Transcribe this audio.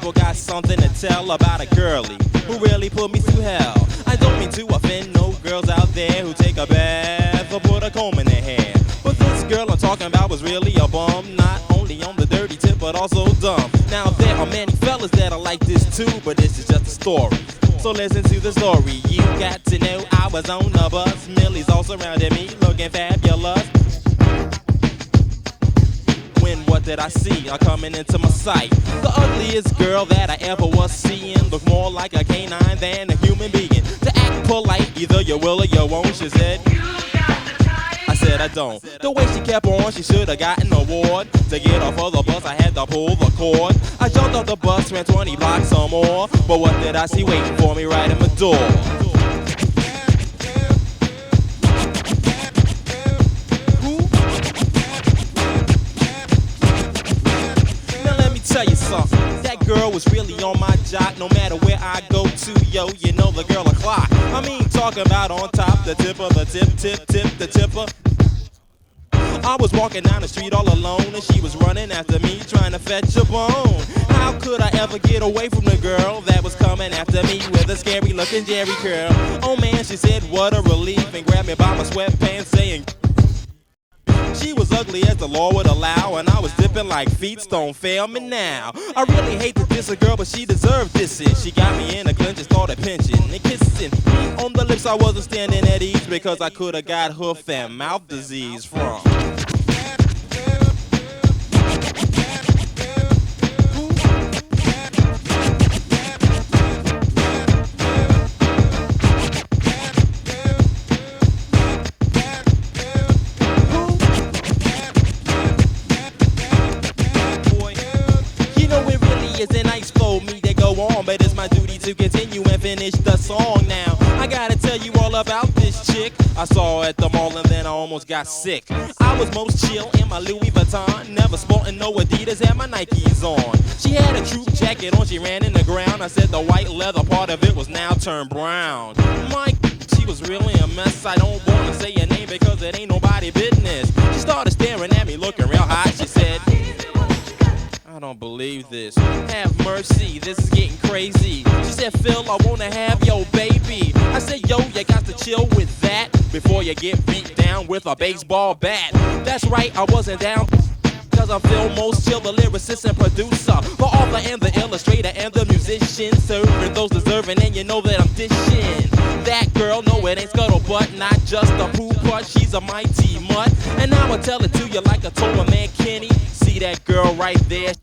people got something to tell about a girlie who really put me through hell. I don't mean to offend no girls out there who take a bath or put a comb in their hair, but this girl I'm talking about was really a bum, not only on the dirty tip but also dumb. Now there are many fellas that are like this too, but this is just a story. So listen to the story. You got to know I was on the bus. Millie's all surrounded me, looking fabulous. When what did I see? Coming into my sight, the ugliest girl that I ever was seeing. Looked more like a canine than a human being. To act polite, either you will or you won't, she said. I said I don't. The way she kept on, she should have gotten an award. To get off of the bus, I had to pull the cord. I jumped off the bus, ran 20 blocks or more. But what did I see waiting for me right at my door? Tell you something, that girl was really on my jock. No matter where I go to, yo, you know the girl a clock. I mean, talking about on top, the tip of the tip, the tipper. I was walking down the street all alone, and she was running after me, trying to fetch a bone. How could I ever get away from the girl that was coming after me with a scary looking Jerry curl? Oh man, she said, what a relief, and grabbed me by my sweatpants, saying, she was ugly as the law would allow, and I was dipping like feet, don't fail me now. I really hate to diss a girl, but she deserved dissing. She got me in a clinch and started pinching and kissing me on the lips. I wasn't standing at ease because I could have got hoof and mouth disease from. And I explode me to go on, but it's my duty to continue and finish the song now. I gotta tell you all about this chick I saw at the mall and then I almost got sick. I was most chill in my Louis Vuitton, never sporting no Adidas, had my Nikes on. She had a troop jacket on, she ran in the ground. I said the white leather part of it was now turned brown. Mike, she was really a mess. I don't wanna say her name because it ain't nobody business. She started staring at me looking real hot. She said, I don't believe this. Have mercy, this is getting crazy. She said, Phil, I wanna have your baby. I said, yo, you got to chill with that before you get beat down with a baseball bat. That's right, I wasn't down, cause I'm Phill, most chill, the lyricist and producer, the author and the illustrator and the musician, serving those deserving, and you know that I'm dishing. That girl, no, it ain't scuttlebutt, not just a poo putt, she's a mighty mutt. And now I tell it to you like I told my man Kenny. See that girl right there?